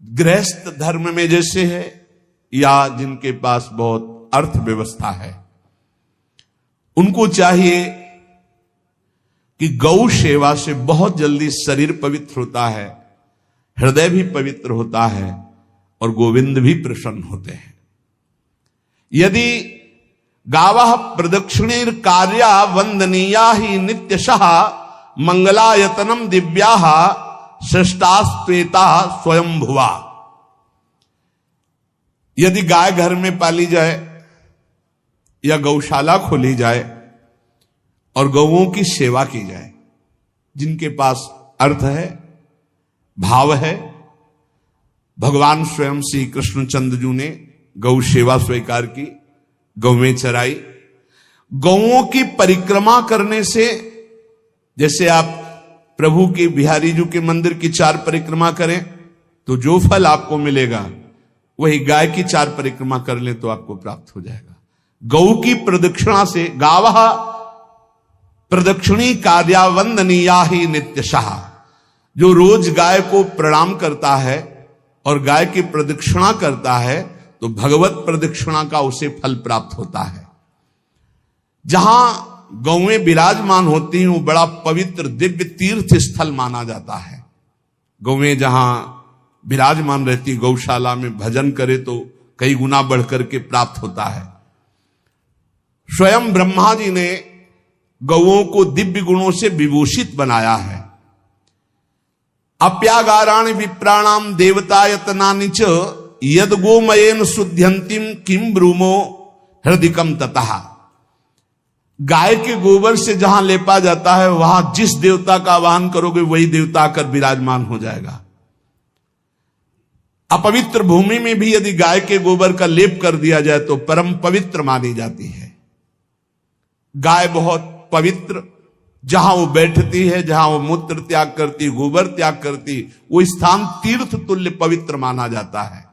गृहस्थ धर्म में जैसे है या जिनके पास बहुत अर्थव्यवस्था है, उनको चाहिए कि गौ सेवा से बहुत जल्दी शरीर पवित्र होता है, हृदय भी पवित्र होता है और गोविंद भी प्रसन्न होते हैं। यदि गावः प्रदक्षिणेर कार्या वंदनीया ही नित्यशः मंगलायतनम दिव्याः श्रेष्ठास्त्वेता स्वयं भुवा। यदि गाय घर में पाली जाए या गौशाला खोली जाए और गौओं की सेवा की जाए, जिनके पास अर्थ है, भाव है, भगवान स्वयं श्री कृष्णचंद्र जी ने गौ सेवा स्वीकार की, गौवें चराई। गौओं की परिक्रमा करने से, जैसे आप प्रभु के बिहारी जी के मंदिर की 4 परिक्रमा करें तो जो फल आपको मिलेगा वही गाय की 4 परिक्रमा कर ले तो आपको प्राप्त हो जाएगा। गौ की प्रदक्षिणा से, गावः प्रदक्षिणी कार्या वंदनीया ही नित्यशः, जो रोज गाय को प्रणाम करता है और गाय की प्रदक्षिणा करता है तो भगवत प्रदक्षिणा का उसे फल प्राप्त होता है। जहां गौएं विराजमान होती हैं वो बड़ा पवित्र दिव्य तीर्थ स्थल माना जाता है। गौएं जहां विराजमान रहती, गौशाला में भजन करे तो कई गुना बढ़कर के प्राप्त होता है। स्वयं ब्रह्मा जी ने गौओं को दिव्य गुणों से विभूषित बनाया है। अप्यागाराणि विप्राणाम देवतायतनानि च यद गोमयेन शुद्ध्यंतिम किम ब्रूमो हृदिकम ततः। गाय के गोबर से जहां लेपा जाता है वहां जिस देवता का आवाहन करोगे वही देवता आकर विराजमान हो जाएगा। अपवित्र भूमि में भी यदि गाय के गोबर का लेप कर दिया जाए तो परम पवित्र मानी जाती है। गाय बहुत पवित्र, जहां वो बैठती है, जहां वो मूत्र त्याग करती, गोबर त्याग करती, वो स्थान तीर्थ तुल्य पवित्र माना जाता है।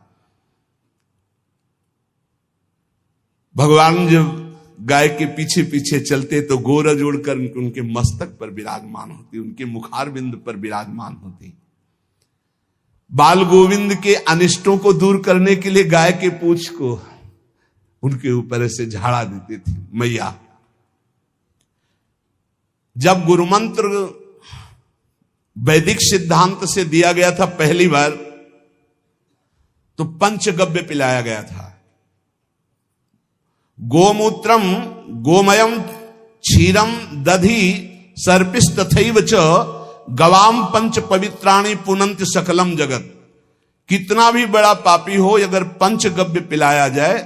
भगवान जब गाय के पीछे पीछे चलते तो गोरज उड़कर उनके मस्तक पर विराजमान होती, उनके मुखार बिंद पर विराजमान होती। बाल गोविंद के अनिष्टों को दूर करने के लिए गाय के पूंछ को उनके ऊपर ऐसे झाड़ा देती थी मैया। जब गुरुमंत्र वैदिक सिद्धांत से दिया गया था पहली बार तो पंचगव्य पिलाया गया था। गोमूत्रम गोमयम क्षीरम दधि सर्पिस्तथैव च गवाम पंच पवित्राणि पुनंत सकलम जगत। कितना भी बड़ा पापी हो, अगर पंचगव्य पिलाया जाए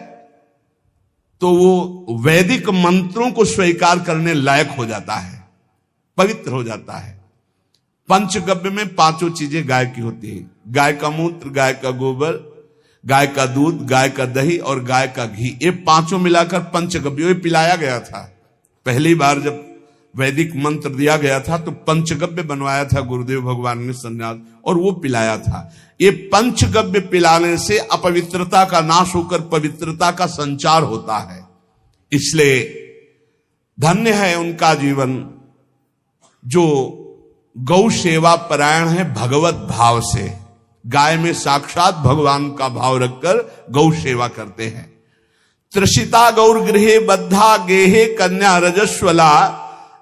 तो वो वैदिक मंत्रों को स्वीकार करने लायक हो जाता है, पवित्र हो जाता है। पंचगव्य में 5 चीजें गाय की होती है। गाय का मूत्र, गाय का गोबर, गाय का दूध, गाय का दही और गाय का घी, ये 5 मिलाकर पंचगव्य पिलाया गया था। पहली बार जब वैदिक मंत्र दिया गया था तो पंचगव्य बनवाया था गुरुदेव भगवान ने संन्यास, और वो पिलाया था। ये पंचगव्य पिलाने से अपवित्रता का नाश होकर पवित्रता का संचार होता है। इसलिए धन्य है उनका जीवन जो गौ सेवा परायण है भगवत भाव से। गाय में साक्षात भगवान का भाव रखकर गौ सेवा करते हैं। त्रसिता गौर गृहे बद्धा गेहे कन्या रजस्वला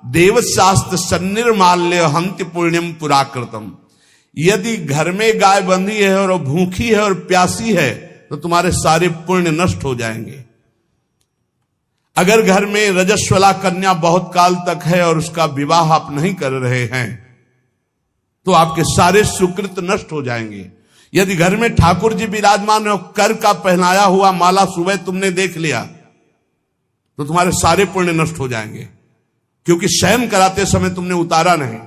देवशास्त्र सन्निर्माल्य हंति पुण्यम पुराकृतम। यदि घर में गाय बंधी है और भूखी है और प्यासी है तो तुम्हारे सारे पुण्य नष्ट हो जाएंगे। अगर घर में रजस्वला कन्या बहुत काल तक है और उसका विवाह आप नहीं कर रहे हैं तो आपके सारे सुकृत नष्ट हो जाएंगे। यदि घर में ठाकुर जी विराजमान हो, कर का पहनाया हुआ माला सुबह तुमने देख लिया तो तुम्हारे सारे पुण्य नष्ट हो जाएंगे, क्योंकि शयन कराते समय तुमने उतारा नहीं,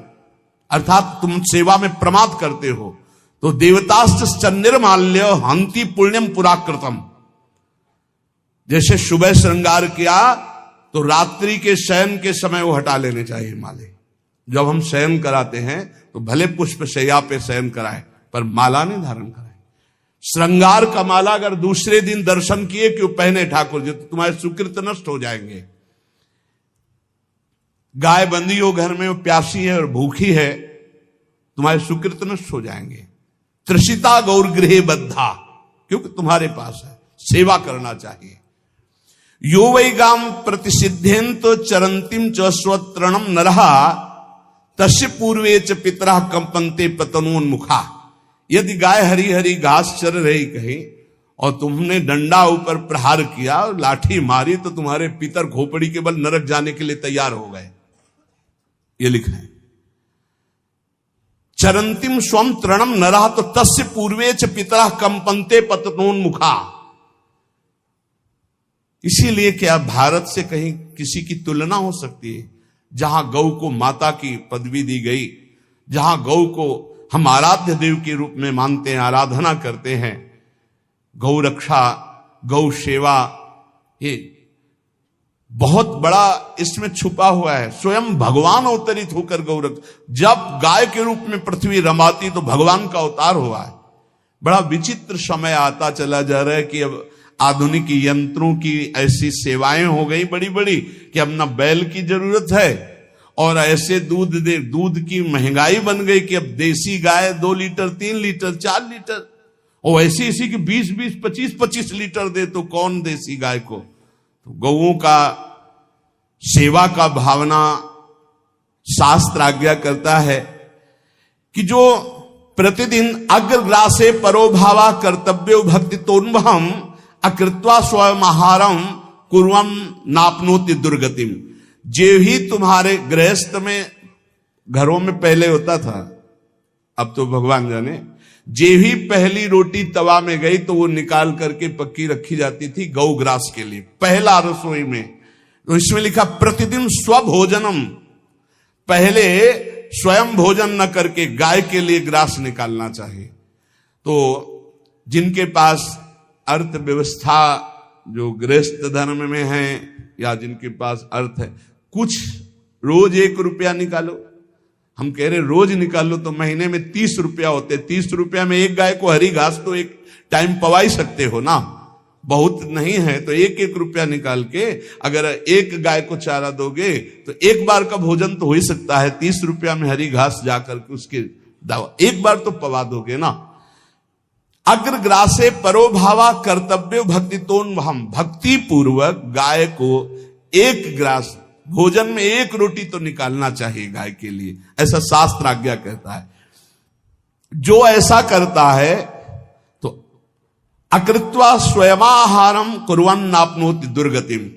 अर्थात तुम सेवा में प्रमाद करते हो। तो देवतास्त्र सन्निर्माल्य हंति पुण्यम पुराकृतम। जैसे सुबह श्रृंगार किया तो रात्रि के शयन के समय वो हटा लेने चाहिए माले। जब हम शयन कराते हैं तो भले पुष्प शैया पे शयन कराएं पर माला नहीं धारण कराएं। श्रृंगार का माला अगर दूसरे दिन दर्शन किए क्यों पहने ठाकुर जी तो तुम्हारे सुकृत नष्ट हो जाएंगे। गाय बंदी हो घर में, वो प्यासी है और भूखी है, तुम्हारे सुकृत नष्ट हो जाएंगे। त्रषिता गौरगृहे बद्धा, क्योंकि तुम्हारे पास है, सेवा करना चाहिए। यो वै गाम प्रतिसिद्धेन तो चरंतिम च स्वतरणम नरहा तस्य पूर्वे च पितरः कंपन्ते पतनोन्मुखा। यदि गाय हरी हरी घास चर रही कहीं और तुमने डंडा ऊपर प्रहार किया, लाठी मारी, तो तुम्हारे पितर खोपड़ी के बल नरक जाने के लिए तैयार हो गए। ये लिखा है चरंतिम स्वम तृणम नरः तो तस्य पूर्वे च पितरः कंपन्ते पतनोन्मुखा। इसीलिए क्या भारत से कहीं किसी की तुलना हो सकती है, जहां गौ को माता की पदवी दी गई, जहां गौ को हम आराध्य देव के रूप में मानते हैं, आराधना करते हैं। गौ रक्षा, गौ सेवा, ये बहुत बड़ा इसमें छुपा हुआ है। स्वयं भगवान अवतरित होकर गौ रक्षा, जब गाय के रूप में पृथ्वी रमाती तो भगवान का अवतार हुआ है। बड़ा विचित्र समय आता चला जा रहा है कि अब आधुनिक यंत्रों की ऐसी सेवाएं हो गई बड़ी बड़ी कि अब ना बैल की जरूरत है, और ऐसे दूध की महंगाई बन गई कि अब देसी गाय 2 लीटर 3 लीटर 4 लीटर, और ऐसी इसी की 20-20 25-25 लीटर दे, तो कौन देसी गाय को। तो गौओं का सेवा का भावना शास्त्र आज्ञा करता है कि जो प्रतिदिन अग्रग्रासे परोभावा कर्तव्यो भक्ति तोन्वहम अकृत्वा स्वयं आहारम कुर्वम नापनोति दुर्गतिम। जे ही तुम्हारे गृहस्थ में घरों में पहले होता था, अब तो भगवान जाने, जे ही पहली रोटी तवा में गई तो वो निकाल करके पक्की रखी जाती थी गौग्रास के लिए, पहला रसोई में। तो इसमें लिखा प्रतिदिन स्वभोजनम, पहले स्वयं भोजन न करके गाय के लिए ग्रास निकालना चाहिए। तो जिनके पास अर्थव्यवस्था जो गृहस्थ धर्म में है, या जिनके पास अर्थ है, कुछ रोज 1 रुपया निकालो। हम कह रहे रोज निकालो तो महीने में 30 रुपया होते, 30 रुपया में एक गाय को हरी घास तो एक टाइम पवा ही सकते हो ना, बहुत नहीं है तो 1-1 रुपया निकाल के अगर एक गाय को चारा दोगे तो एक बार का भोजन तो हो ही सकता है। 30 रुपया में हरी घास जाकर के उसके दावा एक बार तो पवा दोगे ना। अग्रग्रासे परोभावा कर्तव्य भक्ति तोन्वहम, भक्ति पूर्वक गाय को 1 ग्रास भोजन में 1 रोटी तो निकालना चाहिए गाय के लिए, ऐसा शास्त्र आज्ञा कहता है। जो ऐसा करता है तो अकृत्वा स्वयमाहारम कुर्वन् नाप्नोति दुर्गतिम,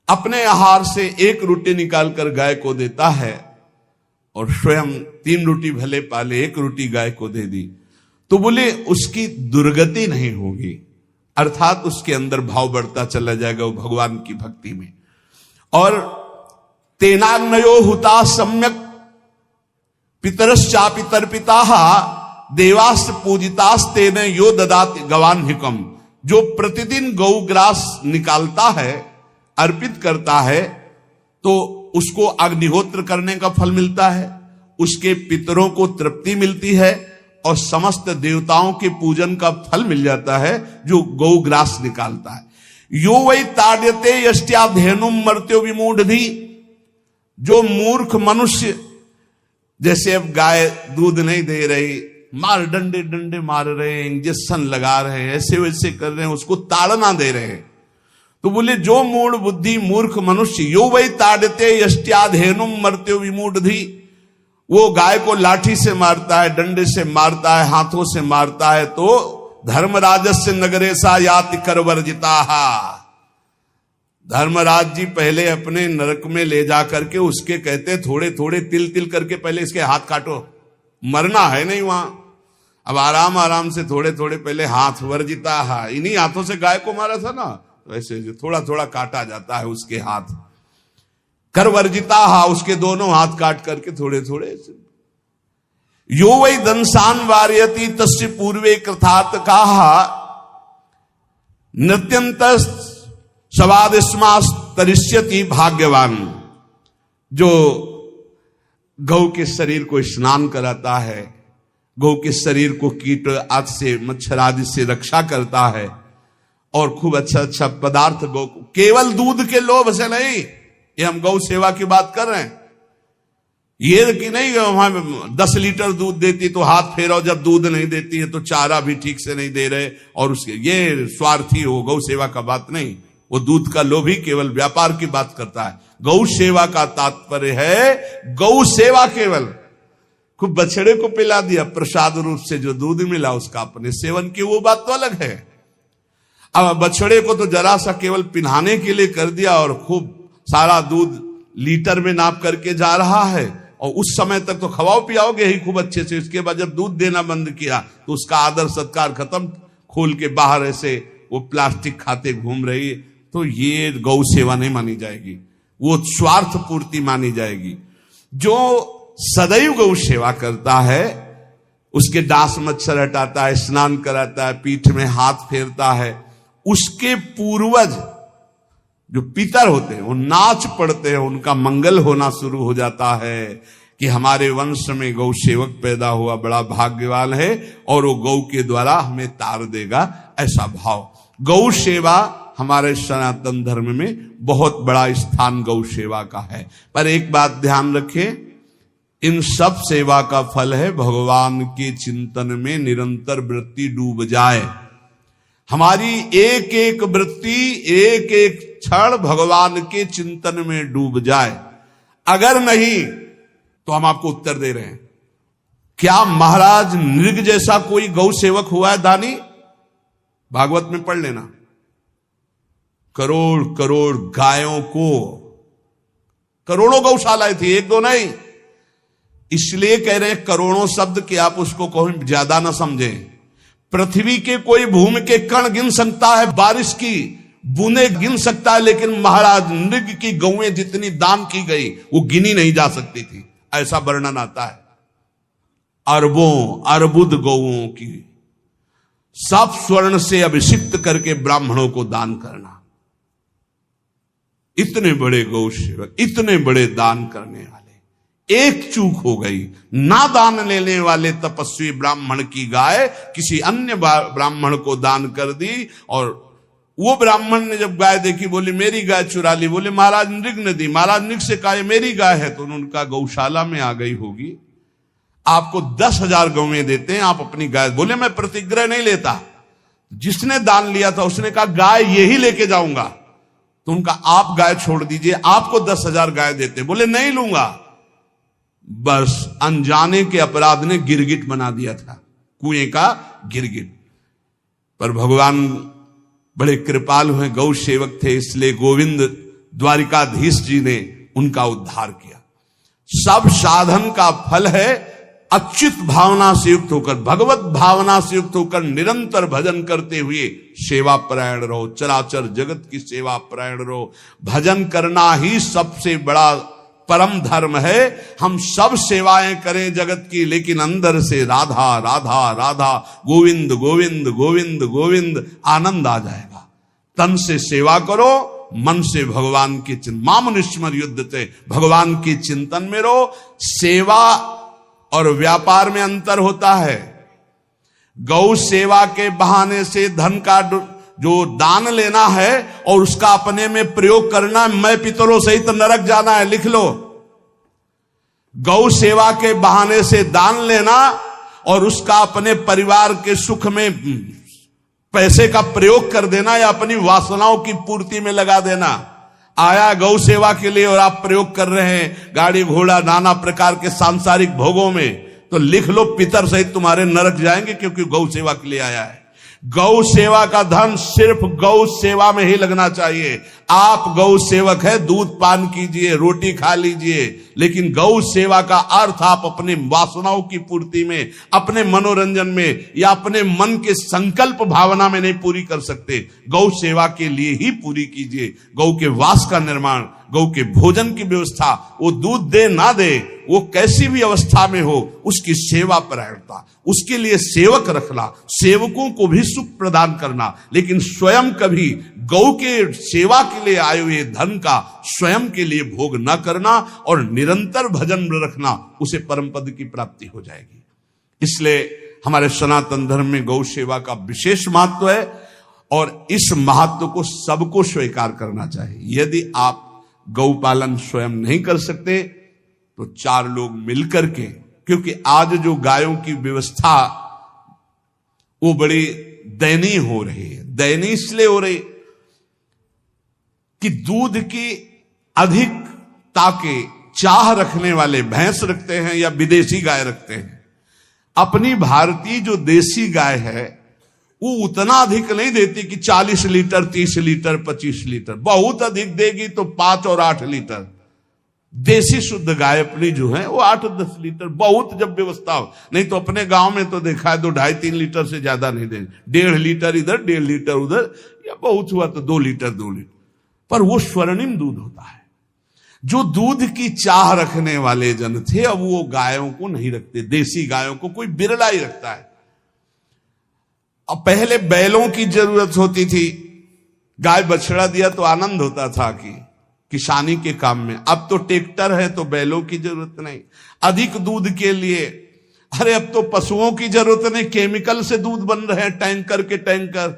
अपने आहार से 1 रोटी निकालकर गाय को देता है और स्वयं 3 रोटी भले पाले, 1 रोटी गाय को दे दी, तो बोले उसकी दुर्गति नहीं होगी, अर्थात उसके अंदर भाव बढ़ता चला जाएगा वो भगवान की भक्ति में। और तेनाग्नयो हुता सम्यक पितरश्चापि तर्पिताः देवास्त पूजितास्तेन यो ददाति गवान्हिकम। जो प्रतिदिन गौग्रास निकालता है, अर्पित करता है, तो उसको अग्निहोत्र करने का फल मिलता है, उसके पितरों को तृप्ति मिलती है और समस्त देवताओं के पूजन का फल मिल जाता है जो गौग्रास निकालता है। यो वै ताड्यते यष्ट्याधेनुम मर्त्यो विमूढ़धि, जो मूर्ख मनुष्य, जैसे अब गाय दूध नहीं दे रही, मार डंडे डंडे मार रहे हैं, इंजेक्शन लगा रहे हैं, ऐसे वैसे कर रहे हैं, उसको ताड़ना दे रहे हैं, तो बोले जो मूढ़ बुद्धि मूर्ख मनुष्य, यो वै ताड्यते यष्ट्याधेनुम मर्त्यो विमूढ़धि, वो गाय को लाठी से मारता है, डंडे से मारता है, हाथों से मारता है, तो धर्मराजस्य नगरेशा याति करवर्जिता। धर्मराज जी पहले अपने नरक में ले जा करके उसके कहते थोड़े थोड़े तिल तिल करके पहले इसके हाथ काटो, मरना है नहीं वहां, अब आराम आराम से थोड़े थोड़े पहले हाथ वर्जिता, इन्हीं हाथों से गाय को मारा था ना, तो ऐसे थोड़ा थोड़ा काटा जाता है उसके हाथ, कर वर्जिता, उसके दोनों हाथ काट करके थोड़े थोड़े। यो वै दंसान वार्यति तस्य पूर्वे कृतार्थ काहा नृत्यंत सवादिस्मास तरिष्यति भाग्यवान। जो गौ के शरीर को स्नान कराता है, गौ के शरीर को कीट आदि से मच्छर आदि से रक्षा करता है, और खूब अच्छा अच्छा पदार्थ गौ को, केवल दूध के लोभ से नहीं, ये हम गौ सेवा की बात कर रहे हैं, ये कि नहीं वहां 10 लीटर दूध देती तो हाथ फेरो, जब दूध नहीं देती है तो चारा भी ठीक से नहीं दे रहे, और उसके ये स्वार्थी हो। गौ सेवा का बात नहीं, वो दूध का लोभी केवल व्यापार की बात करता है। गौ सेवा का तात्पर्य है गौ सेवा केवल। खूब बछड़े को पिला दिया प्रसाद रूप से, जो दूध मिला उसका अपने सेवन की, वो बात तो अलग है। अब बछड़े को तो जरा सा केवल पिन्हाने के लिए कर दिया और खूब सारा दूध लीटर में नाप करके जा रहा है, और उस समय तक तो खवाओ पियाओगे ही खूब अच्छे से। उसके बाद जब दूध देना बंद किया तो उसका आदर सत्कार खत्म, खोल के बाहर ऐसे वो प्लास्टिक खाते घूम रही है, तो ये गौ सेवा नहीं मानी जाएगी, वो स्वार्थ पूर्ति मानी जाएगी। जो सदैव गौ सेवा करता है, उसके डांस मच्छर हटाता है, स्नान कराता है, पीठ में हाथ फेरता है, उसके पूर्वज जो पितर होते हैं वो नाच पड़ते हैं, उनका मंगल होना शुरू हो जाता है कि हमारे वंश में गौ सेवक पैदा हुआ, बड़ा भाग्यवान है, और वो गौ के द्वारा हमें तार देगा, ऐसा भाव। गौ सेवा हमारे सनातन धर्म में बहुत बड़ा स्थान गौ सेवा का है। पर एक बात ध्यान रखें, इन सब सेवा का फल है भगवान के चिंतन में निरंतर वृत्ति डूब जाए। हमारी एक एक वृत्ति, एक एक क्षण भगवान के चिंतन में डूब जाए। अगर नहीं तो हम आपको उत्तर दे रहे हैं, क्या महाराज नृग जैसा कोई गौ सेवक हुआ है दानी? भागवत में पढ़ लेना, करोड़ करोड़ गायों को, करोड़ों गौशालाएं थी, एक दो नहीं। इसलिए कह रहे हैं करोड़ों शब्द कि आप उसको कहीं ज्यादा ना समझें। पृथ्वी के कोई भूमि के कण गिन सकता है, बारिश की बूंदे गिन सकता है, लेकिन महाराज नृग की गौएं जितनी दान की गई वो गिनी नहीं जा सकती थी, ऐसा वर्णन आता है। अरबों अर्बुद गौओं की सब स्वर्ण से अभिषिक्त करके ब्राह्मणों को दान करना। इतने बड़े गौ सेवक, इतने बड़े दान करने वाले, एक चूक हो गई, ना दान लेने वाले तपस्वी ब्राह्मण की गाय किसी अन्य ब्राह्मण को दान कर दी, और वो ब्राह्मण ने जब गाय देखी बोली मेरी गाय चुरा ली। बोले महाराज नृग ने दी। महाराज नृग से कहा मेरी गाय है, तो उनका गौशाला में आ गई होगी, आपको 10,000 गौएं देते हैं, आप अपनी गाय। बोले मैं प्रतिग्रह नहीं लेता। जिसने दान लिया था उसने कहा गाय यही लेके जाऊंगा, तो उनका आप गाय छोड़ दीजिए, आपको 10,000 गाय देते। बोले नहीं लूंगा। बस अनजाने के अपराध ने गिरगिट बना दिया था, कुएं का गिरगिट। पर भगवान बड़े कृपालु हैं, गौ सेवक थे, इसलिए गोविंद द्वारिकाधीश जी ने उनका उद्धार किया। सब साधन का फल है अच्युत भावना से युक्त होकर, भगवत भावना से युक्त होकर निरंतर भजन करते हुए सेवा परायण रहो, चराचर जगत की सेवा परायण रहो। भजन करना ही सबसे बड़ा परम धर्म है। हम सब सेवाएं करें जगत की, लेकिन अंदर से राधा राधा राधा, गोविंद गोविंद गोविंद गोविंद, आनंद आ जाएगा। तन से सेवा करो, मन से भगवान के चिंतन, मामनुष्मर युद्ध से भगवान के चिंतन में रहो। सेवा और व्यापार में अंतर होता है। गौ सेवा के बहाने से धन का जो दान लेना है और उसका अपने में प्रयोग करना, मैं पितरों सहित नरक जाना है, लिख लो। गौ सेवा के बहाने से दान लेना और उसका अपने परिवार के सुख में पैसे का प्रयोग कर देना या अपनी वासनाओं की पूर्ति में लगा देना। आया गौ सेवा के लिए और आप प्रयोग कर रहे हैं गाड़ी घोड़ा नाना प्रकार के सांसारिक भोगों में, तो लिख लो पितर सहित तुम्हारे नरक जाएंगे, क्योंकि गौ सेवा के लिए आया है। गौ सेवा का धन सिर्फ गौ सेवा में ही लगना चाहिए। आप गौ सेवक है, दूध पान कीजिए, रोटी खा लीजिए, लेकिन गौ सेवा का अर्थ आप अपने वासनाओं की पूर्ति में, अपने मनोरंजन में या अपने मन के संकल्प भावना में नहीं पूरी कर सकते। गौ सेवा के लिए ही पूरी कीजिए। गौ के वास का निर्माण, गौ के भोजन की व्यवस्था, वो दूध दे ना दे, वो कैसी भी अवस्था में हो, उसकी सेवा परायणता, उसके लिए सेवक रखना, सेवकों को भी सुख प्रदान करना, लेकिन स्वयं कभी गौ के सेवा के लिए आए हुए धन का स्वयं के लिए भोग न करना और निरंतर भजन रखना, उसे परम पद की प्राप्ति हो जाएगी। इसलिए हमारे सनातन धर्म में गौ सेवा का विशेष महत्व है और इस महत्व को सबको स्वीकार करना चाहिए। यदि आप गौ पालन स्वयं नहीं कर सकते तो 4 लोग मिलकर के, क्योंकि आज जो गायों की व्यवस्था वो बड़ी दयनीय हो रही है। दयनीय इसलिए हो रही कि दूध की अधिकता के चाह रखने वाले भैंस रखते हैं या विदेशी गाय रखते हैं। अपनी भारतीय जो देसी गाय है वो उतना अधिक नहीं देती कि 40 लीटर 30 लीटर 25 लीटर, बहुत अधिक देगी तो 5 और 8 लीटर। देसी शुद्ध गाय अपनी जो है वो 8-10 लीटर, बहुत जब व्यवस्था हो। नहीं तो अपने गांव में तो देखा है 2-2.5-3 लीटर से ज्यादा नहीं देंगे। 1.5 लीटर इधर 1.5 लीटर उधर, या बहुत हुआ तो 2 लीटर 2 लीटर, पर वो स्वर्णिम दूध होता है। जो दूध की चाह रखने वाले जन थे अब वो गायों को नहीं रखते, देसी गायों को कोई बिरला ही रखता है। अब पहले बैलों की जरूरत होती थी, गाय बछड़ा दिया तो आनंद होता था कि किसानी के काम में। अब तो ट्रैक्टर है तो बैलों की जरूरत नहीं। अधिक दूध के लिए अरे अब तो पशुओं की जरूरत नहीं, केमिकल से दूध बन रहे हैं, टैंकर के टैंकर।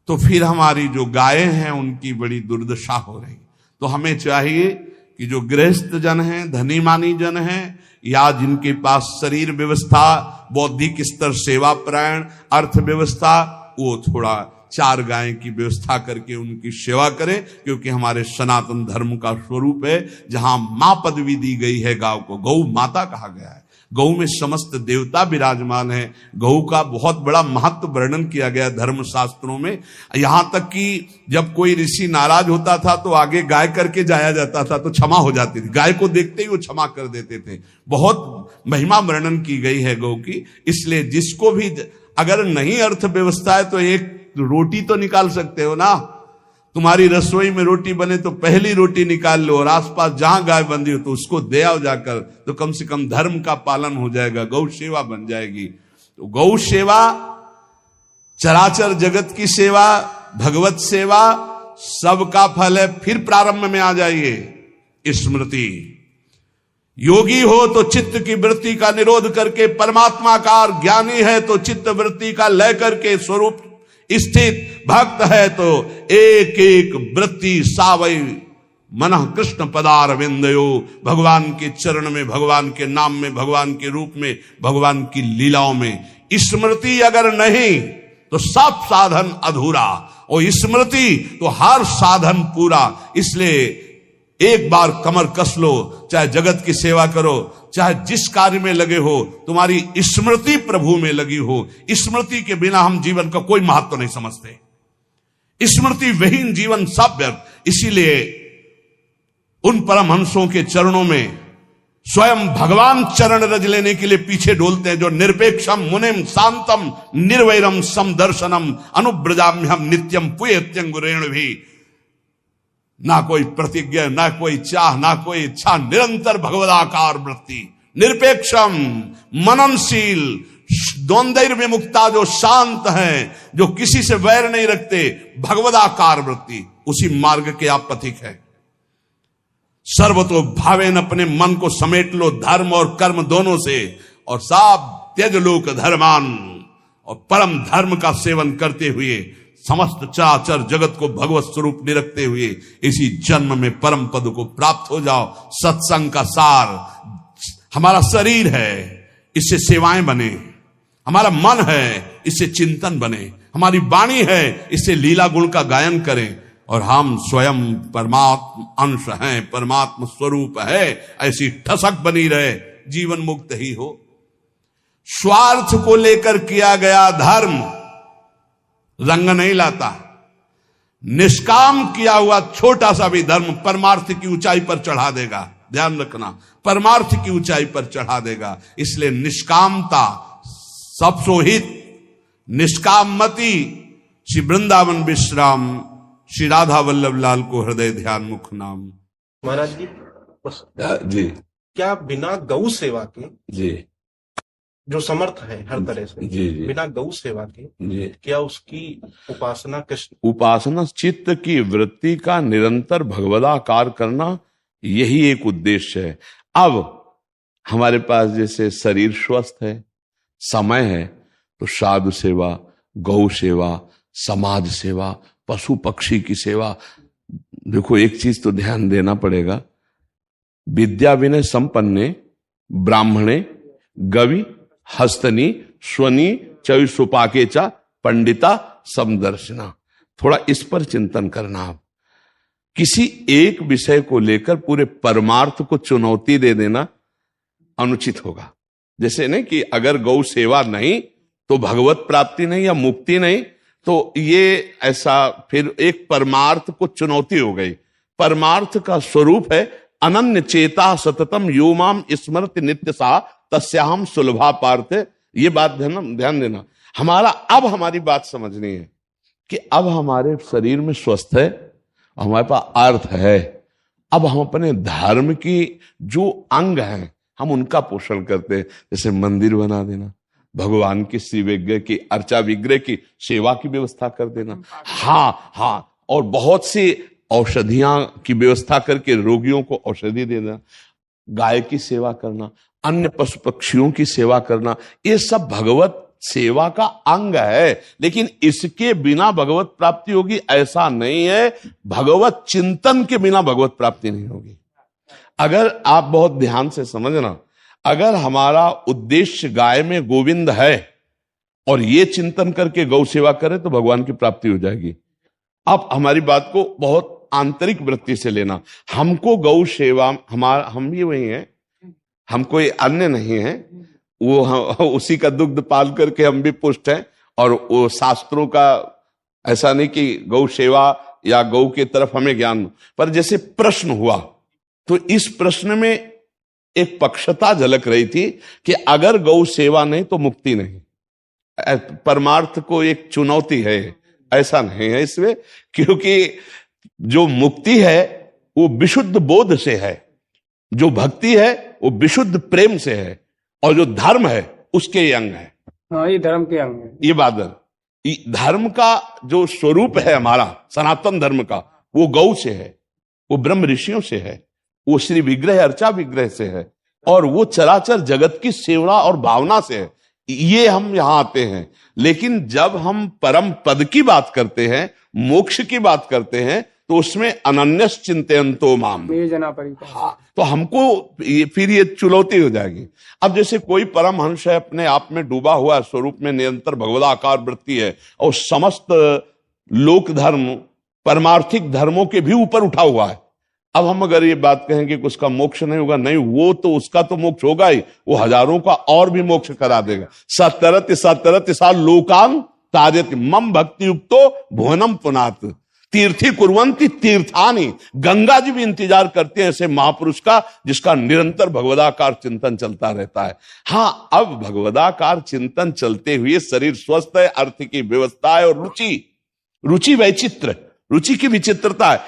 तो फिर हमारी जो गायें हैं उनकी बड़ी दुर्दशा हो रही। तो हमें चाहिए कि जो गृहस्थ जन हैं, धनी मानी जन हैं, या जिनके पास शरीर व्यवस्था, बौद्धिक स्तर, सेवा परायण, अर्थव्यवस्था, वो थोड़ा 4 गाय की व्यवस्था करके उनकी सेवा करें, क्योंकि हमारे सनातन धर्म का स्वरूप है। जहां मां पदवी दी गई है गांव को, गौ माता कहा गया है। गौ में समस्त देवता विराजमान है। गौ का बहुत बड़ा महत्व वर्णन किया गया धर्म शास्त्रों में। यहां तक कि जब कोई ऋषि नाराज होता था तो आगे गाय करके जाया जाता था तो क्षमा हो जाती थी। गाय को देखते ही वो क्षमा कर देते थे। बहुत महिमा वर्णन की गई है गौ की। इसलिए जिसको भी अगर नहीं अर्थव्यवस्था है तो एक रोटी तो निकाल सकते हो ना। तुम्हारी रसोई में रोटी बने तो पहली रोटी निकाल लो, और आसपास जहां गाय बंधी हो तो उसको दे आओ जाकर, तो कम से कम धर्म का पालन हो जाएगा, गौ सेवा बन जाएगी। तो गौ सेवा, चराचर जगत की सेवा, भगवत सेवा, सबका फल है। फिर प्रारंभ में आ जाइए स्मृति। योगी हो तो चित्त की वृत्ति का निरोध करके परमात्माकार, ज्ञानी है तो चित्त वृत्ति का लय करके स्वरूप स्थित, भक्त है तो एक एक वृत्ति सावई मनः कृष्ण पदार विंदयो। भगवान के चरण में, भगवान के नाम में, भगवान के रूप में, भगवान की लीलाओं में स्मृति अगर नहीं तो सब साधन अधूरा, और स्मृति तो हर साधन पूरा। इसलिए एक बार कमर कस लो, चाहे जगत की सेवा करो, चाहे जिस कार्य में लगे हो, तुम्हारी स्मृति प्रभु में लगी हो। स्मृति के बिना हम जीवन का कोई महत्व नहीं समझते। स्मृति विहीन जीवन सब व्यर्थ। इसीलिए उन परमहंसों के चरणों में स्वयं भगवान चरण रज लेने के लिए पीछे डोलते हैं, जो निरपेक्षम मुनिम शांतम निर्वैरम समदर्शनम अनुब्रजाम्यहम नित्यम पुयत्यंगुरेण भी। ना कोई प्रतिज्ञा, ना कोई चाह, ना कोई इच्छा, निरंतर भगवदाकार वृत्ति, निरपेक्षम मननशील, द्वंद्व विमुक्ता, जो शांत हैं, जो किसी से वैर नहीं रखते, भगवदाकार वृत्ति, उसी मार्ग के आप पथिक हैं। सर्वतो भावेन, अपने मन को समेट लो धर्म और कर्म दोनों से, और साब त्यज लोक धर्मान, और परम धर्म का सेवन करते हुए समस्त चराचर जगत को भगवत स्वरूप निरखते हुए इसी जन्म में परम पद को प्राप्त हो जाओ। सत्संग का सार हमारा शरीर है, इससे सेवाएं बने। हमारा मन है, इससे चिंतन बने। हमारी वाणी है, इससे लीला गुण का गायन करें। और हम स्वयं परमात्म अंश हैं, परमात्म स्वरूप है, ऐसी ठसक बनी रहे, जीवन मुक्त ही हो। स्वार्थ को लेकर किया गया धर्म रंग नहीं लाता। निष्काम किया हुआ छोटा सा भी धर्म परमार्थ की ऊंचाई पर चढ़ा देगा। ध्यान रखना, परमार्थ की ऊंचाई पर चढ़ा देगा। इसलिए निष्कामता सब सोहित, निष्कामति। श्री वृंदावन विश्राम श्री राधा वल्लभ लाल को हृदय ध्यान मुख नाम। महाराज जी, क्या बिना गौ सेवा के जी जो समर्थ है हर तरह से, जी जी, बिना गौ सेवा के जी, क्या उसकी उपासना कृष्ण, उपासना चित्त की वृत्ति का निरंतर भगवदाकार करना, यही एक उद्देश्य है। अब हमारे पास जैसे शरीर स्वस्थ है, समय है, तो साधु सेवा, गौ सेवा, समाज सेवा, पशु पक्षी की सेवा। देखो एक चीज तो ध्यान देना पड़ेगा, विद्या विनय संपन्ने ब्राह्मणे गवि हस्तनी स्वनी चयुसुपाकेचा पंडिता समदर्शना। थोड़ा इस पर चिंतन करना। आप किसी एक विषय को लेकर पूरे परमार्थ को चुनौती दे देना अनुचित होगा। जैसे नहीं कि अगर गौ सेवा नहीं तो भगवत प्राप्ति नहीं या मुक्ति नहीं, तो ये ऐसा फिर एक परमार्थ को चुनौती हो गई। परमार्थ का स्वरूप है अनन्य चेता सततम यो माम स्मरति नित्य सा तस्याहम सुलभा पार्थ। ये बात ध्यान देना। हमारी बात समझनी है कि अब हमारे शरीर में स्वस्थ है, हमारे पास अर्थ है, अब हम अपने धर्म की जो अंग हैं हम उनका पोषण करते हैं। जैसे मंदिर बना देना, भगवान की श्री विग्रह की अर्चा विग्रह की सेवा की व्यवस्था कर देना, हाँ, और बहुत सी औषधियां की व्यवस्था करके रोगियों को औषधि देना, गाय की सेवा करना, अन्य पशु पक्षियों की सेवा करना, ये सब भगवत सेवा का अंग है। लेकिन इसके बिना भगवत प्राप्ति होगी ऐसा नहीं है। भगवत चिंतन के बिना भगवत प्राप्ति नहीं होगी। अगर आप बहुत ध्यान से समझना, अगर हमारा उद्देश्य गाय में गोविंद है और ये चिंतन करके गौ सेवा करें तो भगवान की प्राप्ति हो जाएगी। आप हमारी बात को बहुत आंतरिक वृत्ति से लेना। हमको गौ सेवा, हम भी वही हैं, हम कोई अन्य नहीं है। वो उसी का दुग्ध पाल करके हम भी पुष्ट हैं। और वो शास्त्रों का ऐसा नहीं कि गौ सेवा या गौ की तरफ हमें ज्ञान, पर जैसे प्रश्न हुआ तो इस प्रश्न में एक पक्षता झलक रही थी कि अगर गौ सेवा नहीं तो मुक्ति नहीं। परमार्थ को एक चुनौती है, ऐसा नहीं है इसमें, क्योंकि जो मुक्ति है वो विशुद्ध बोध से है, जो भक्ति है वो विशुद्ध प्रेम से है, और जो धर्म है उसके ये अंग है। हाँ, ये धर्म के अंग है। ये बादल धर्म का जो स्वरूप है हमारा सनातन धर्म का, वो गौ से है, वो ब्रह्म ऋषियों से है, वो श्री विग्रह अर्चा विग्रह से है, और वो चराचर जगत की सेवा और भावना से है। ये हम यहां आते हैं। लेकिन जब हम परम पद की बात करते हैं, मोक्ष की बात करते हैं, तो उसमें अनन्यस चिंतयन्तो माम, हाँ, तो हमको फिर ये चुनौती हो जाएगी। अब जैसे कोई परमहंस है, अपने आप में डूबा हुआ स्वरूप में निरंतर भगवदाकार वृत्ति है, और समस्त लोक धर्म परमार्थिक धर्मों के भी ऊपर उठा हुआ है। अब हम अगर ये बात कहें कि उसका मोक्ष नहीं होगा, नहीं, वो तो उसका तो मोक्ष होगा ही, वो हजारों का और भी मोक्ष करा देगा। सतरति सा लोकान तार्यति मम भक्ति युक्तो भुवनम पुनात तीर्थी कुर्वंती तीर्थानी। गंगा जी भी इंतजार करते हैं ऐसे महापुरुष का जिसका निरंतर भगवदाकार चिंतन चलता रहता है। हाँ, अब भगवदाकार चिंतन चलते हुए शरीर स्वस्थ है, अर्थ की व्यवस्था है, और रुचि वैचित्र, रुचि की विचित्रता है।